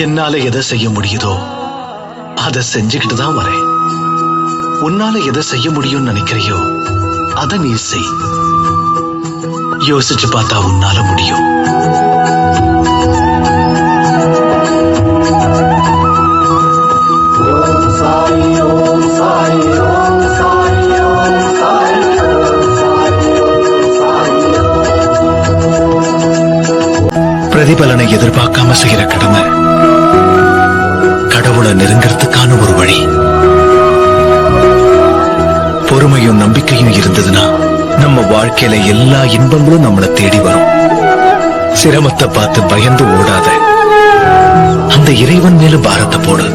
என்னால எதை செய்ய முடியுதோ அதை செஞ்சுக்கிட்டு தான் வரேன். உன்னால எதை செய்ய முடியும்னு நினைக்கிறியோ அதை நீ செய். யோசிச்சு பார்த்தா உன்னால முடியும். பிரதிபலனை எதிர்பார்க்காம செய்யற கடமை கடவுளை நெருங்கிறதுக்கான ஒரு வழி. பொறுமையும் நம்பிக்கையும் இருந்ததுன்னா நம்ம வாழ்க்கையில எல்லா இன்பங்களும் நம்மளை தேடி வரும். சிரமத்தை பார்த்து பயந்து ஓடாத, அந்த இறைவன் மேல பாரத்தை போடு.